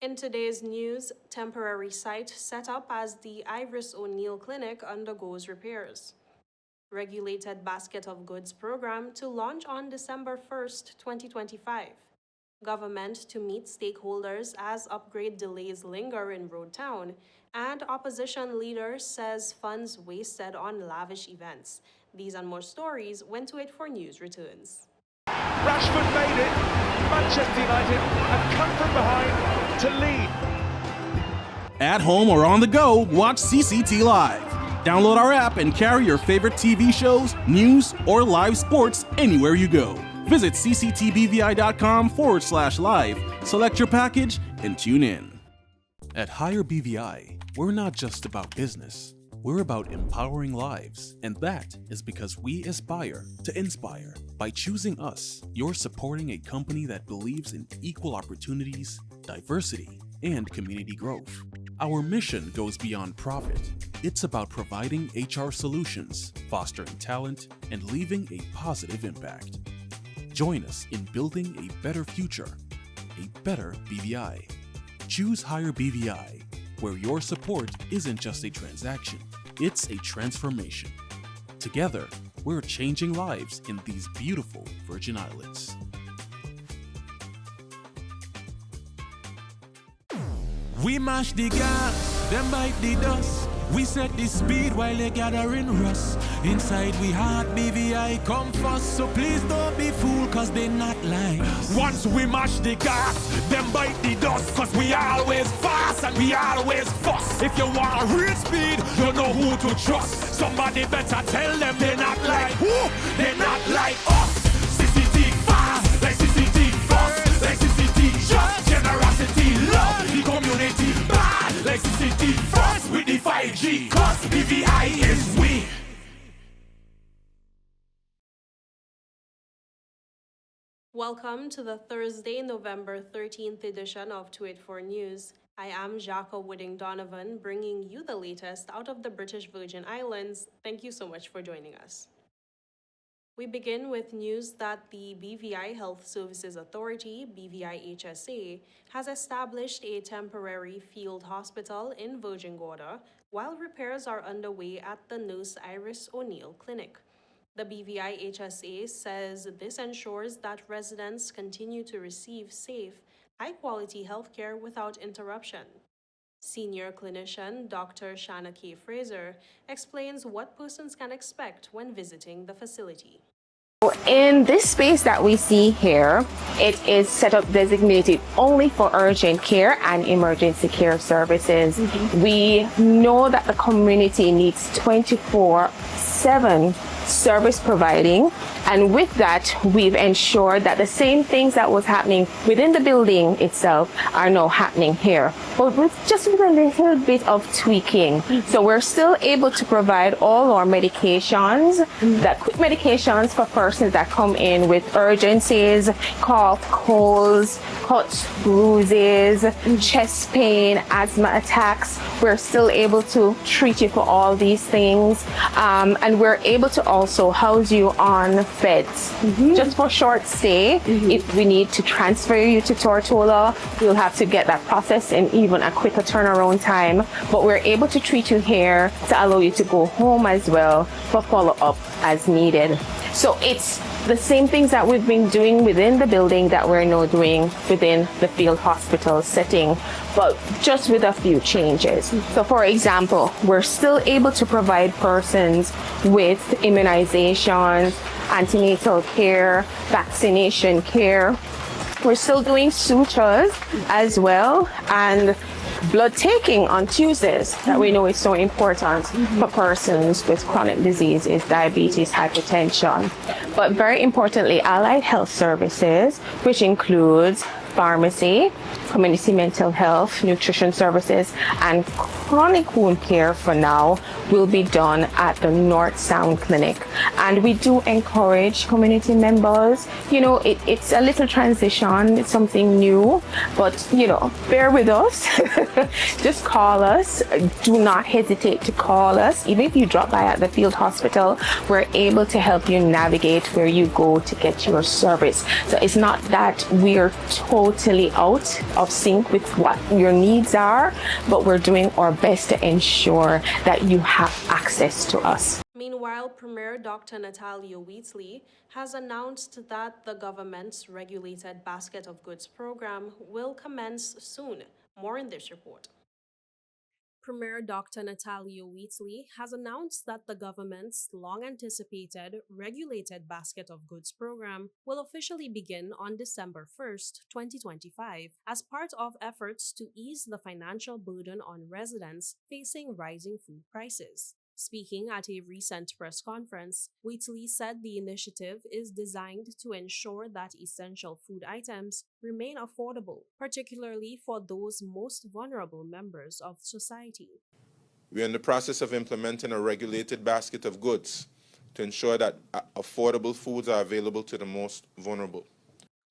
In today's news, temporary site set up as the Iris O'Neill Clinic undergoes repairs. Regulated basket of goods program to launch on December 1st, 2025. Government to meet stakeholders as upgrade delays linger in Road Town, and opposition leader says funds wasted on lavish events. These and more stories when To It For News returns. Rashford made it. Manchester United have come from behind to lead. At home or on the go, watch CCT Live. Download our app and carry your favorite TV shows, news, or live sports anywhere you go. Visit cctbvi.com/live, select your package, and tune in. At Higher BVI, we're not just about business. We're about empowering lives, and that is because we aspire to inspire. By choosing us, you're supporting a company that believes in equal opportunities, diversity, and community growth. Our mission goes beyond profit. It's about providing HR solutions, fostering talent, and leaving a positive impact. Join us in building a better future, a better BVI. Choose Higher BVI, where your support isn't just a transaction, it's a transformation. Together, we're changing lives in these beautiful Virgin Islands. We mash the gas, them bite the dust. We set the speed while they gathering rust. Inside we heart BVI come first, so please don't be fooled cause they not like us. Once we mash the gas, them bite the dust, cause we always fast and we always fuss. If you want real speed, you know who to trust. Somebody better tell them they're not like who? They're not like us. CCT fast, like CCT fuss, like CCT just generosity, love the community bad, like CCT fuss with the 5G, cause BVI is we. Welcome to the Thursday, November 13th edition of To It For News. I am Jacka Wooding Donovan, bringing you the latest out of the British Virgin Islands. Thank you so much for joining us. We begin with news that the BVI Health Services Authority, BVI-HSA, has established a temporary field hospital in Virgin Gorda while repairs are underway at the Nurse Iris O'Neill Clinic. The BVI-HSA says this ensures that residents continue to receive safe, high-quality healthcare without interruption. Senior clinician Dr. Shanna K. Fraser explains what persons can expect when visiting the facility. In this space that we see here, it is set up designated only for urgent care and emergency care services. We know that the community needs 24/7 service providing, and with that we've ensured that the same things that was happening within the building itself are now happening here, but with a little bit of tweaking. So we're still able to provide all our medications, that quick medications for persons that come in with urgencies, cough, colds, cuts, bruises, chest pain, asthma attacks. We're still able to treat you for all these things, and we're able to also house you on beds just for short stay. If we need to transfer you to Tortola, we'll have to get that process in even a quicker turnaround time, but we're able to treat you here to allow you to go home as well for follow-up as needed. So it's the same things that we've been doing within the building that we're now doing within the field hospital setting, but just with a few changes. So for example, we're still able to provide persons with immunizations, antenatal care, vaccination care. We're still doing sutures as well, and blood taking on Tuesdays that we know is so important for persons with chronic diseases, diabetes, hypertension. But very importantly, allied health services, which includes pharmacy, community mental health, nutrition services, and chronic wound care for now will be done at the North Sound Clinic. And we do encourage community members, it's a little transition, it's something new, but bear with us. Just call us. Do not hesitate to call us. Even if you drop by at the field hospital, we're able to help you navigate where you go to get your service. So it's not that we're told totally out of sync with what your needs are, but we're doing our best to ensure that you have access to us. Meanwhile, Premier Dr. Natalia Wheatley has announced that the government's regulated basket of goods program will commence soon. More in this report. Premier Dr. Natalia Wheatley has announced that the government's long-anticipated Regulated Basket of Goods program will officially begin on December 1st, 2025, as part of efforts to ease the financial burden on residents facing rising food prices. Speaking at a recent press conference, Wheatley said the initiative is designed to ensure that essential food items remain affordable, particularly for those most vulnerable members of society. We are in the process of implementing a regulated basket of goods to ensure that affordable foods are available to the most vulnerable.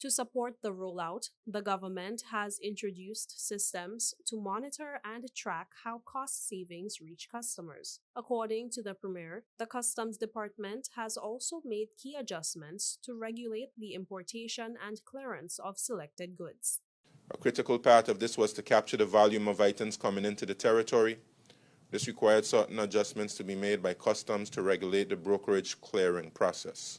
To support the rollout, the government has introduced systems to monitor and track how cost savings reach customers. According to the Premier, the Customs Department has also made key adjustments to regulate the importation and clearance of selected goods. A critical part of this was to capture the volume of items coming into the territory. This required certain adjustments to be made by Customs to regulate the brokerage clearing process.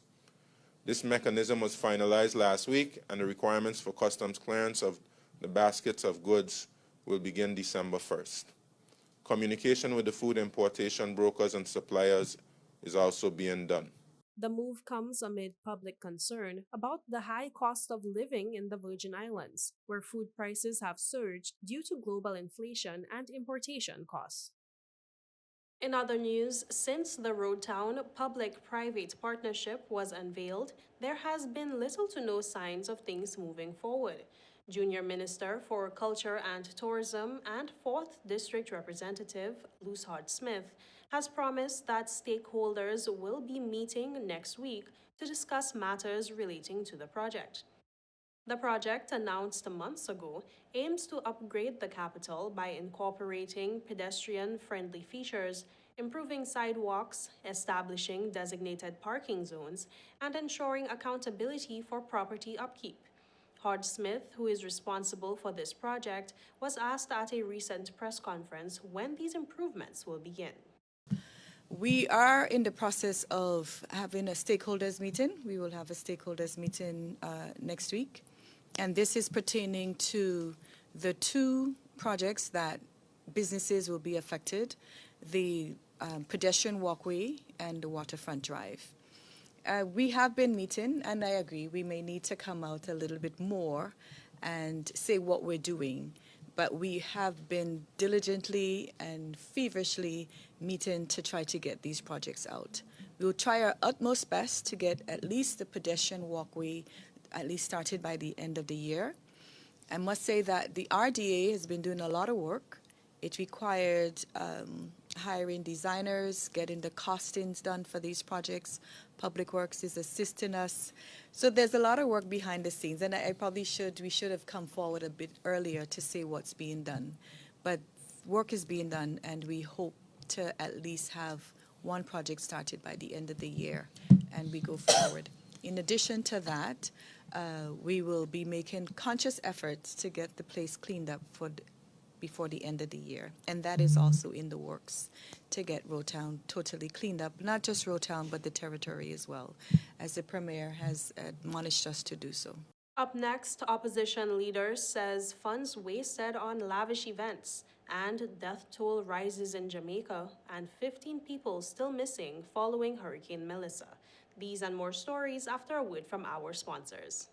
This mechanism was finalized last week, and the requirements for customs clearance of the baskets of goods will begin December 1st. Communication with the food importation brokers and suppliers is also being done. The move comes amid public concern about the high cost of living in the Virgin Islands, where food prices have surged due to global inflation and importation costs. In other news, since the Roadtown public-private partnership was unveiled, there has been little to no signs of things moving forward. Junior Minister for Culture and Tourism and 4th District Representative Lucehart Smith has promised that stakeholders will be meeting next week to discuss matters relating to the project. The project, announced months ago, aims to upgrade the capital by incorporating pedestrian-friendly features, improving sidewalks, establishing designated parking zones, and ensuring accountability for property upkeep. Hodge Smith, who is responsible for this project, was asked at a recent press conference when these improvements will begin. We are in the process of having a stakeholders meeting. We will have a stakeholders meeting next week. And this is pertaining to the two projects that businesses will be affected, the pedestrian walkway and the waterfront drive. We have been meeting, and I agree, we may need to come out a little bit more and say what we're doing. But we have been diligently and feverishly meeting to try to get these projects out. We will try our utmost best to get at least the pedestrian walkway at least started by the end of the year. I must say that the RDA has been doing a lot of work. It required hiring designers, getting the costings done for these projects. Public Works is assisting us. So there's a lot of work behind the scenes, and we should have come forward a bit earlier to say what's being done. But work is being done, and we hope to at least have one project started by the end of the year, and we go forward. In addition to that, we will be making conscious efforts to get the place cleaned up before the end of the year. And that is also in the works, to get Roadtown totally cleaned up. Not just Roadtown, but the territory as well, as the Premier has admonished us to do so. Up next, opposition leader says funds wasted on lavish events, and death toll rises in Jamaica, and 15 people still missing following Hurricane Melissa. These and more stories after a word from our sponsors.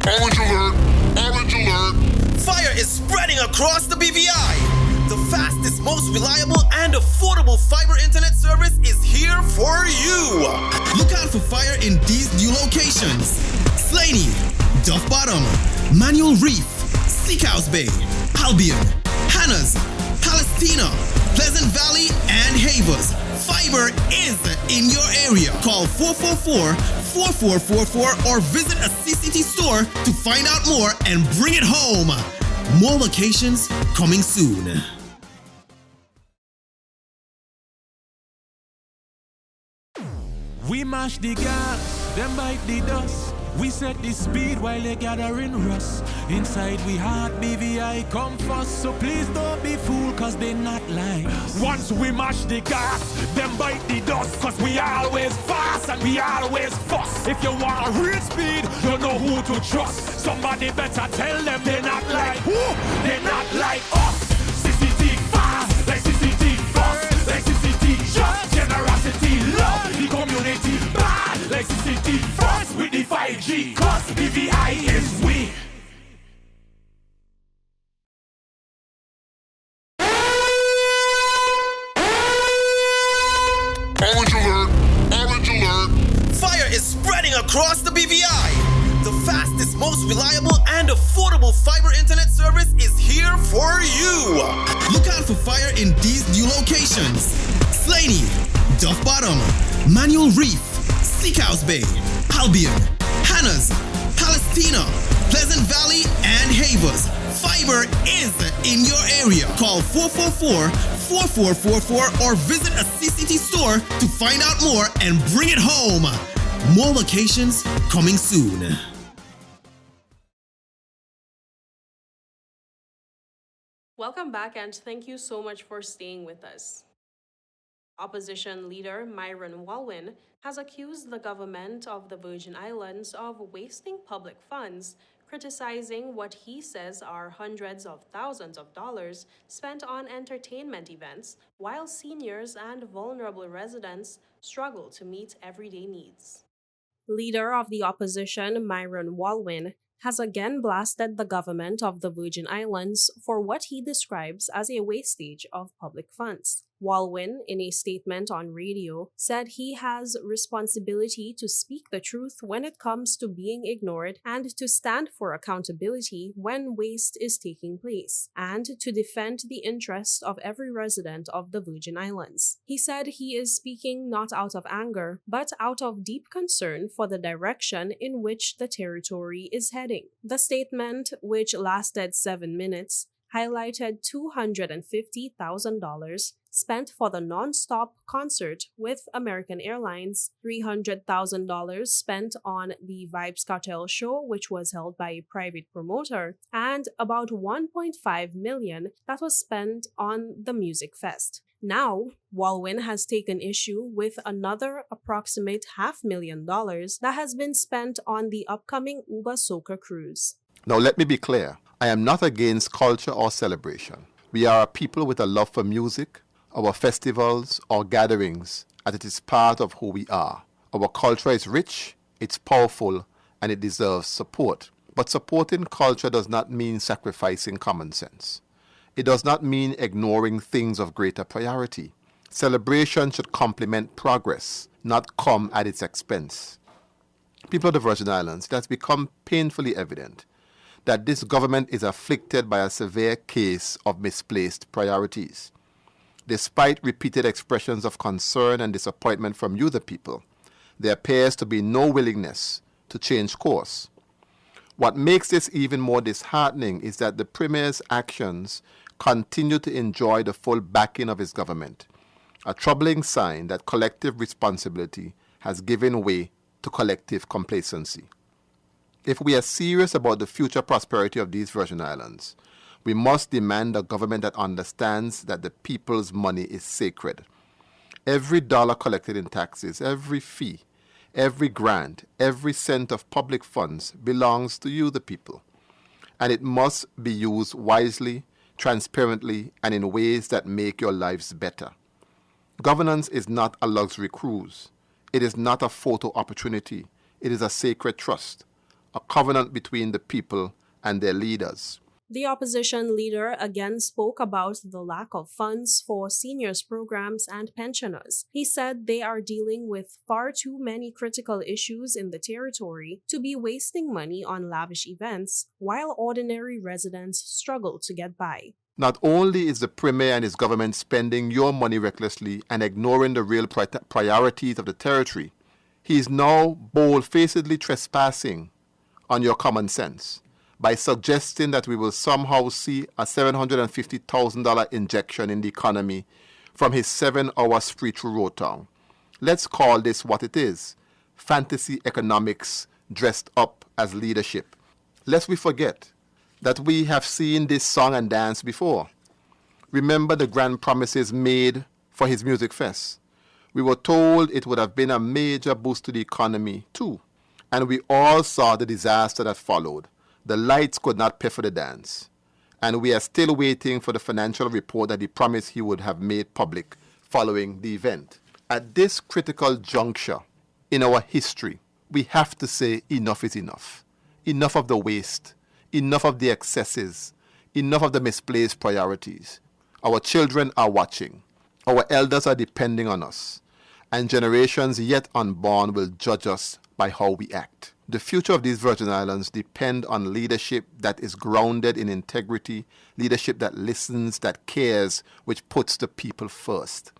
Orange alert! Orange alert! Fire is spreading across the BVI. The fastest, most reliable, and affordable fiber internet service is here for you. Look out for fire in these new locations: Slaney, Duff Bottom, Manual Reef, Seacows Bay, Albion, Hannah's, Palestina, Pleasant Valley, and Havers. Fiber is in your area. Call 444-4444 or visit a CCT store to find out more and bring it home. More locations coming soon. We mash the gas, them bite the dust. We set the speed while they gathering rust. Inside we heart BVI come first. So please don't be fooled, cause they not like us. Once we mash the gas, them bite the dust. Cause we always fast and we always fuss. If you want real speed, you know who to trust. Somebody better tell them they're not like who? They're not like us. CCT fast, like CCT fast, like CCT just generosity, love the community bad, like CCT fast with the 5G. Cause BVI is we. Orange alert! Orange alert! Fire is spreading across the BVI. The fastest, most reliable, and affordable fiber internet service is here for you. Look out for fire in these new locations: Slaney, Duff Bottom, Manual Reef, Seacows Bay, Albion, Hannah's, Palestina, Pleasant Valley, and Havers. Fiber is in your area. Call 444-4444 or visit a CCT store to find out more and bring it home. More locations coming soon. Welcome back and thank you so much for staying with us. Opposition leader Myron Walwin has accused the government of the Virgin Islands of wasting public funds, criticizing what he says are hundreds of thousands of dollars spent on entertainment events, while seniors and vulnerable residents struggle to meet everyday needs. Leader of the opposition Myron Walwin has again blasted the government of the Virgin Islands for what he describes as a wastage of public funds. Walwin, in a statement on radio, said he has responsibility to speak the truth when it comes to being ignored and to stand for accountability when waste is taking place, and to defend the interest of every resident of the Virgin Islands. He said he is speaking not out of anger, but out of deep concern for the direction in which the territory is heading. The statement, which lasted 7 minutes, highlighted $250,000 spent for the non-stop concert with American Airlines, $300,000 spent on the Vibes Cartel show, which was held by a private promoter, and about $1.5 million that was spent on the Music Fest. Now, Walwin has taken issue with another approximate $500,000 that has been spent on the upcoming Uba Soca cruise. Now let me be clear. I am not against culture or celebration. We are a people with a love for music, our festivals, our gatherings, and it is part of who we are. Our culture is rich, it's powerful, and it deserves support. But supporting culture does not mean sacrificing common sense. It does not mean ignoring things of greater priority. Celebration should complement progress, not come at its expense. People of the Virgin Islands, it has become painfully evident that this government is afflicted by a severe case of misplaced priorities. Despite repeated expressions of concern and disappointment from you, the people, there appears to be no willingness to change course. What makes this even more disheartening is that the Premier's actions continue to enjoy the full backing of his government, a troubling sign that collective responsibility has given way to collective complacency. If we are serious about the future prosperity of these Virgin Islands, we must demand a government that understands that the people's money is sacred. Every dollar collected in taxes, every fee, every grant, every cent of public funds belongs to you, the people. And it must be used wisely, transparently, and in ways that make your lives better. Governance is not a luxury cruise. It is not a photo opportunity. It is a sacred trust, a covenant between the people and their leaders. The opposition leader again spoke about the lack of funds for seniors programs and pensioners. He said they are dealing with far too many critical issues in the territory to be wasting money on lavish events, while ordinary residents struggle to get by. Not only is the Premier and his government spending your money recklessly and ignoring the real priorities of the territory, he is now bold-facedly trespassing on your common sense by suggesting that we will somehow see a $750,000 injection in the economy from his 7-hour spree through Road Town. Let's call this what it is: fantasy economics dressed up as leadership. Lest we forget that we have seen this song and dance before. Remember the grand promises made for his music fest. We were told it would have been a major boost to the economy too. And we all saw the disaster that followed. The lights could not pay for the dance. And we are still waiting for the financial report that he promised he would have made public following the event. At this critical juncture in our history, we have to say enough is enough. Enough of the waste. Enough of the excesses. Enough of the misplaced priorities. Our children are watching. Our elders are depending on us. And generations yet unborn will judge us by how we act. The future of these Virgin Islands depend on leadership that is grounded in integrity, leadership that listens, that cares, which puts the people first.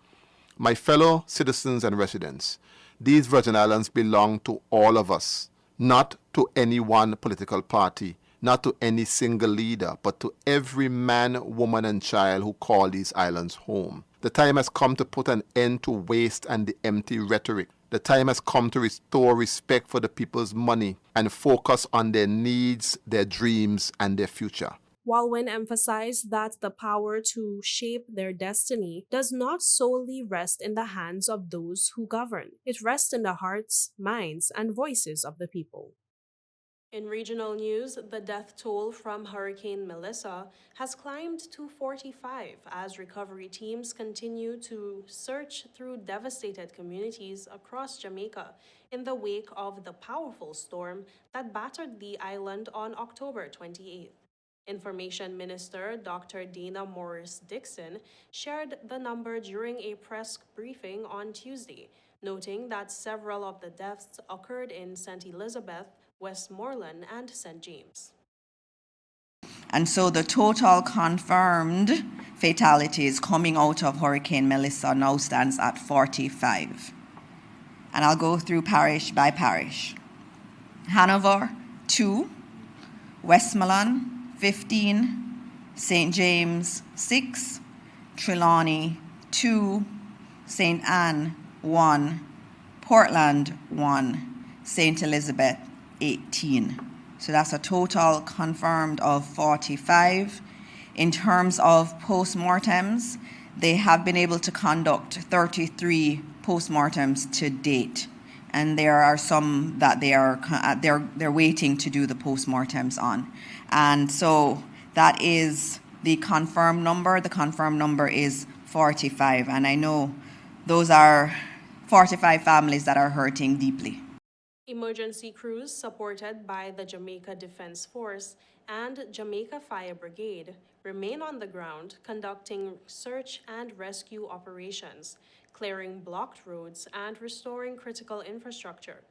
My fellow citizens and residents, these Virgin Islands belong to all of us, not to any one political party, not to any single leader, but to every man, woman, and child who call these islands home. The time has come to put an end to waste and the empty rhetoric. The time has come to restore respect for the people's money and focus on their needs, their dreams, and their future. Walwyn emphasized that the power to shape their destiny does not solely rest in the hands of those who govern. It rests in the hearts, minds, and voices of the people. In regional news, the death toll from Hurricane Melissa has climbed to 45 as recovery teams continue to search through devastated communities across Jamaica in the wake of the powerful storm that battered the island on October 28th. Information Minister Dr. Dana Morris-Dixon shared the number during a press briefing on Tuesday, noting that several of the deaths occurred in St. Elizabeth, Westmoreland, and St. James. And so the total confirmed fatalities coming out of Hurricane Melissa now stands at 45. And I'll go through parish by parish. Hanover, 2. Westmoreland, 15. St. James, 6. Trelawney, 2. St. Anne, 1. Portland, 1. St. Elizabeth, 18. So that's a total confirmed of 45. In terms of postmortems, they have been able to conduct 33 postmortems to date, and there are some that they're waiting to do the postmortems on. And so that is the confirmed number. The confirmed number is 45, and I know those are 45 families that are hurting deeply. Emergency crews supported by the Jamaica Defense Force and Jamaica Fire Brigade remain on the ground conducting search and rescue operations, clearing blocked roads and restoring critical infrastructure.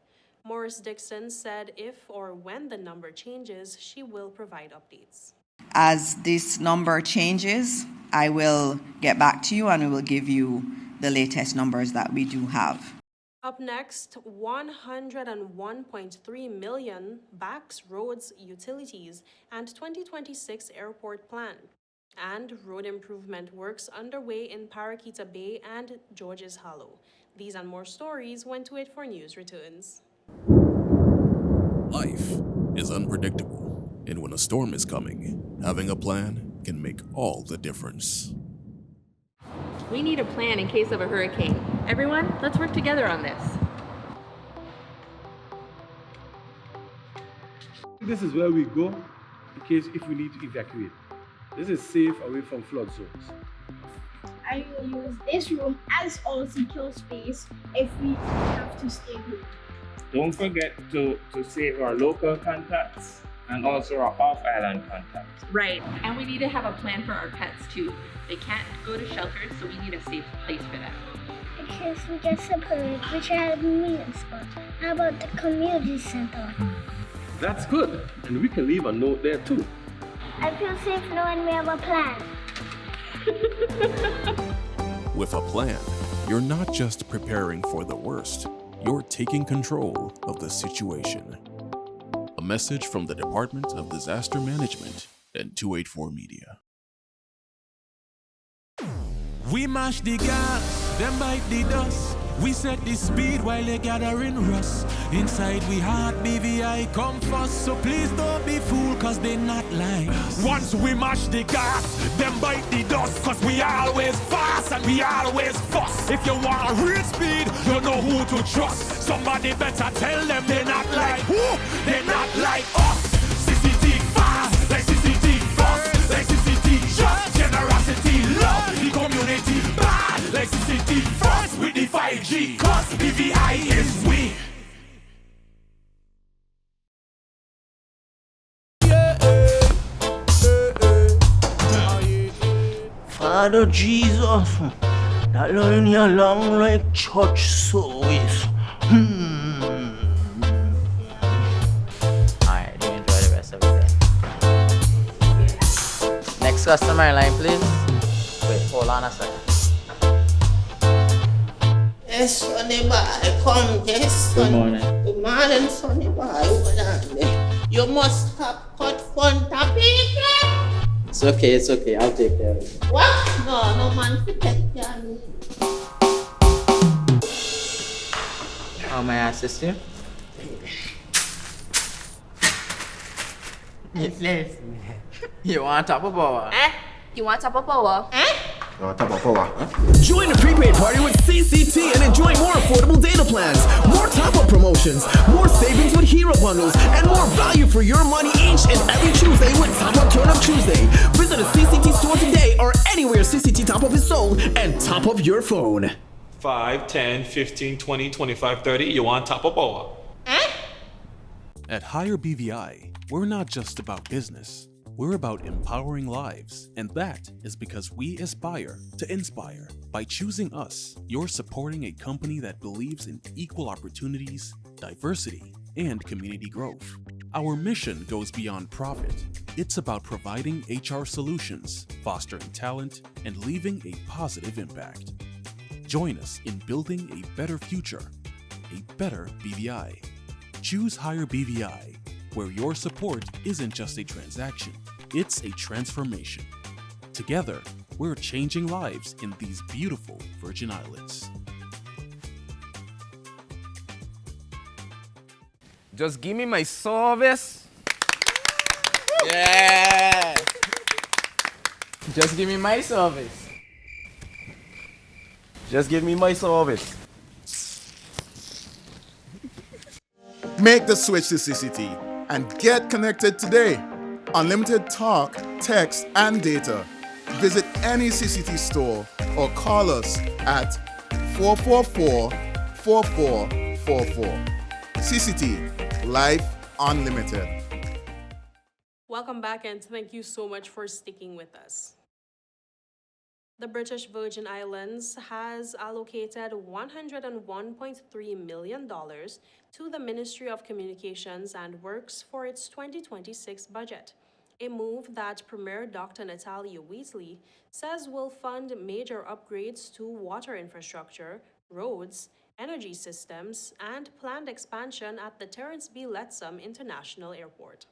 Morris-Dixon said if or when the number changes, she will provide updates. As this number changes, I will get back to you and we will give you the latest numbers that we do have. Up next, 101.3 million backs roads, utilities, and 2026 airport plan. And road improvement works underway in Paraquita Bay and Georges Hollow. These and more stories when 284 News returns. Life is unpredictable, and when a storm is coming, having a plan can make all the difference. We need a plan in case of a hurricane. Everyone, let's work together on this. This is where we go in case if we need to evacuate. This is safe away from flood zones. I will use this room as our secure space if we have to stay home. Don't forget to save our local contacts and also our off-island contacts. Right, and we need to have a plan for our pets too. They can't go to shelters, so we need a safe place for them. In case we get separated, we should have a meeting spot. How about the community center? That's good, and we can leave a note there too. I feel safe knowing we have a plan. With a plan, you're not just preparing for the worst, you're taking control of the situation. A message from the Department of Disaster Management and 284 Media. We mash the gas, them bite the dust. We set the speed while they gathering rust. Inside we heart BVI come first. So please don't be fooled, cause they not like us. Once we mash the gas, them bite the dust. Cause we always fast and we always fuss. If you want real speed, you know who to trust. Somebody better tell them they're not like who? They're not like us. CCT fast, like CCT fast, like CCT just. Generosity, love, the community bad, like CCT fast with the 5G. Cause BVI is we. Father Jesus, that line here long like church service. Alright, you enjoy the rest of it then. Next customer line, please. Wait, hold on a second. Yes, Sonny boy, come, yes, Good son. morning. Good morning, Sonny boy. Hold on there. You must have cut fun people. It's okay, I'll take care of it. What? No man to take care of me. How may I assist you? Yes. You want top of power? You want top of power? Join the prepaid party with CCT and enjoy more affordable data plans, more top-up promotions, more savings with hero bundles, and more value for your money each and every Tuesday with Top Up Turn Up Tuesday. Visit a CCT store today or anywhere CCT Top Up is sold and top up your phone. 5, 10, 15, 20, 25, 30. You want top of power? At Higher BVI, we're not just about business. We're about empowering lives, and that is because we aspire to inspire. By choosing us, you're supporting a company that believes in equal opportunities, diversity, and community growth. Our mission goes beyond profit. It's about providing HR solutions, fostering talent, and leaving a positive impact. Join us in building a better future, a better BVI. Choose Higher BVI, where your support isn't just a transaction, it's a transformation. Together, we're changing lives in these beautiful Virgin Islands. Just give me my service. Yeah! Just give me my service. Just give me my service. Make the switch to CCT and get connected today. Unlimited talk, text, and data. Visit any CCT store or call us at 444-4444. CCT, Life Unlimited. Welcome back and thank you so much for sticking with us. The British Virgin Islands has allocated $101.3 million to the Ministry of Communications and Works for its 2026 budget, a move that Premier Dr. Natalia Wheatley says will fund major upgrades to water infrastructure, roads, energy systems, and planned expansion at the Terence B. Lettsome International Airport.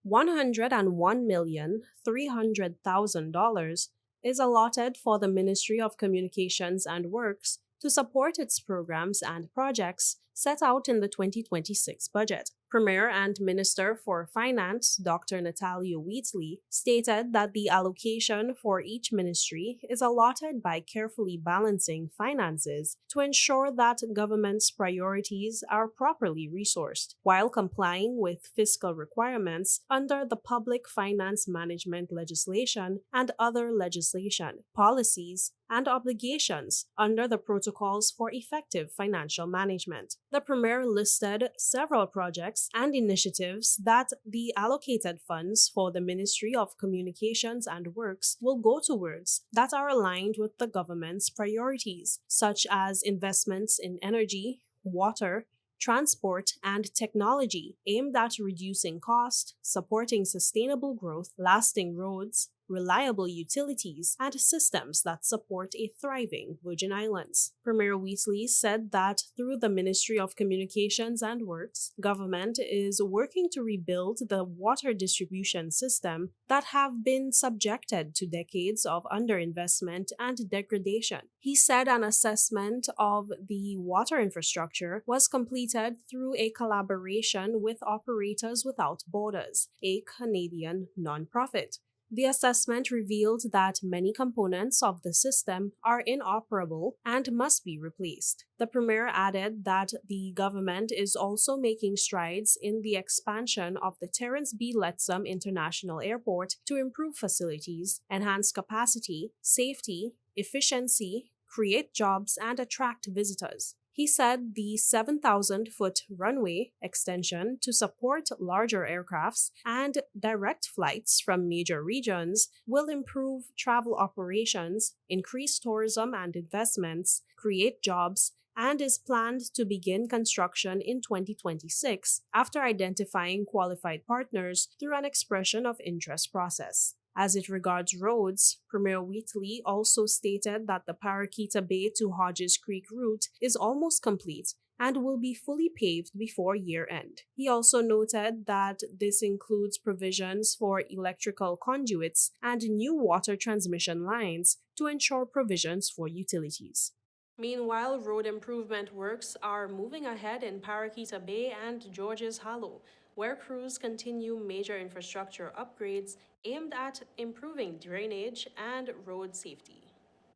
$101,300,000 is allotted for the Ministry of Communications and Works to support its programs and projects set out in the 2026 budget. Premier and Minister for Finance, Dr. Natalia Wheatley, stated that the allocation for each ministry is allotted by carefully balancing finances to ensure that government's priorities are properly resourced, while complying with fiscal requirements under the Public Finance Management legislation and other legislation, policies, and obligations under the Protocols for Effective Financial Management. The Premier listed several projects and initiatives that the allocated funds for the Ministry of Communications and Works will go towards that are aligned with the government's priorities, such as investments in energy, water, transport, and technology aimed at reducing cost, supporting sustainable growth, lasting roads, reliable utilities, and systems that support a thriving Virgin Islands. Premier Wheatley said that through the Ministry of Communications and Works, government is working to rebuild the water distribution system that have been subjected to decades of underinvestment and degradation. He said an assessment of the water infrastructure was completed through a collaboration with Operators Without Borders, a Canadian nonprofit. The assessment revealed that many components of the system are inoperable and must be replaced. The Premier added that the government is also making strides in the expansion of the Terence B. Lettsome International Airport to improve facilities, enhance capacity, safety, efficiency, create jobs, and attract visitors. He said the 7,000-foot runway extension to support larger aircrafts and direct flights from major regions will improve travel operations, increase tourism and investments, create jobs, and is planned to begin construction in 2026 after identifying qualified partners through an expression of interest process. As it regards roads, Premier Wheatley also stated that the Paraquita Bay to Hodges Creek route is almost complete and will be fully paved before year-end. He also noted that this includes provisions for electrical conduits and new water transmission lines to ensure provisions for utilities. Meanwhile, road improvement works are moving ahead in Paraquita Bay and Georges Hollow, where crews continue major infrastructure upgrades aimed at improving drainage and road safety.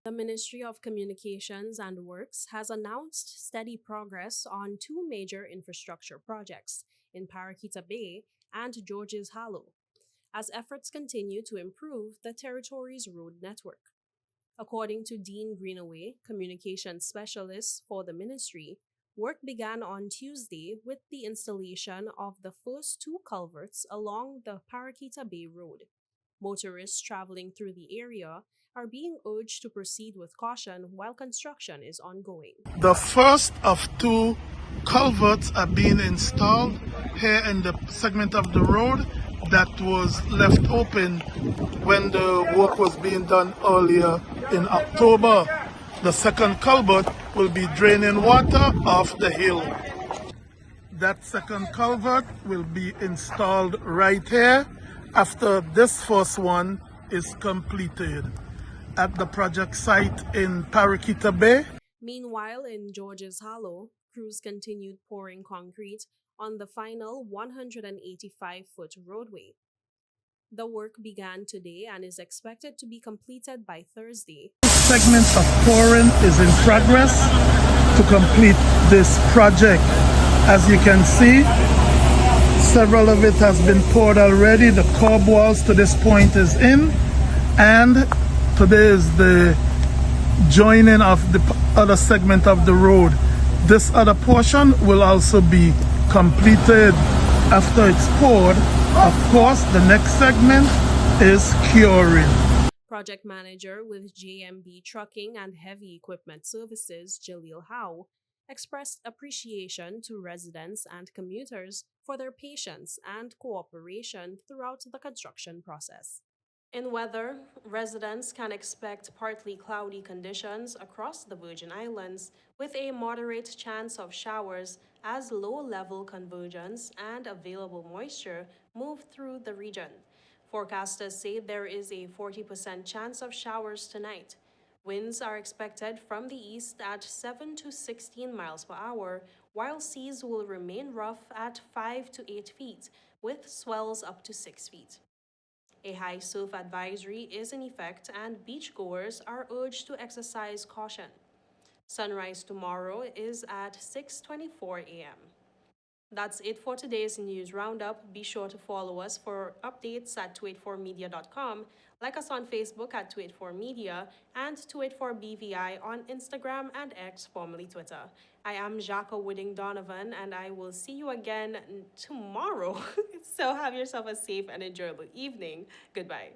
The Ministry of Communications and Works has announced steady progress on two major infrastructure projects in Paraquita Bay and Georges Hollow, as efforts continue to improve the territory's road network. According to Dean Greenaway, communications specialist for the ministry, work began on Tuesday with the installation of the first two culverts along the Paraquita Bay Road. Motorists traveling through the area are being urged to proceed with caution while construction is ongoing. The first of two culverts are being installed here in the segment of the road that was left open when the work was being done earlier in October. The second culvert will be draining water off the hill. That second culvert will be installed right here after this first one is completed at the project site in Paraquita Bay. Meanwhile, in Georges Hollow, crews continued pouring concrete on the final 185-foot roadway. The work began today and is expected to be completed by Thursday. Segment of pouring is in progress to complete this project. As you can see, several of it has been poured already. The curb walls to this point is in, and today is the joining of the other segment of the road. This other portion will also be completed after it's poured. Of course, the next segment is curing. Project manager with JMB Trucking and Heavy Equipment Services, Jaleel Howe, expressed appreciation to residents and commuters for their patience and cooperation throughout the construction process. In weather, residents can expect partly cloudy conditions across the Virgin Islands with a moderate chance of showers as low-level convergence and available moisture move through the region. Forecasters say there is a 40% chance of showers tonight. Winds are expected from the east at 7 to 16 miles per hour, while seas will remain rough at 5 to 8 feet, with swells up to 6 feet. A high surf advisory is in effect and beachgoers are urged to exercise caution. Sunrise tomorrow is at 6:24 a.m. That's it for today's news roundup. Be sure to follow us for updates at 284media.com, like us on Facebook at 284media, and 284BVI on Instagram and X, formerly Twitter. I am Jacques Wooding Donovan, and I will see you again tomorrow. So have yourself a safe and enjoyable evening. Goodbye.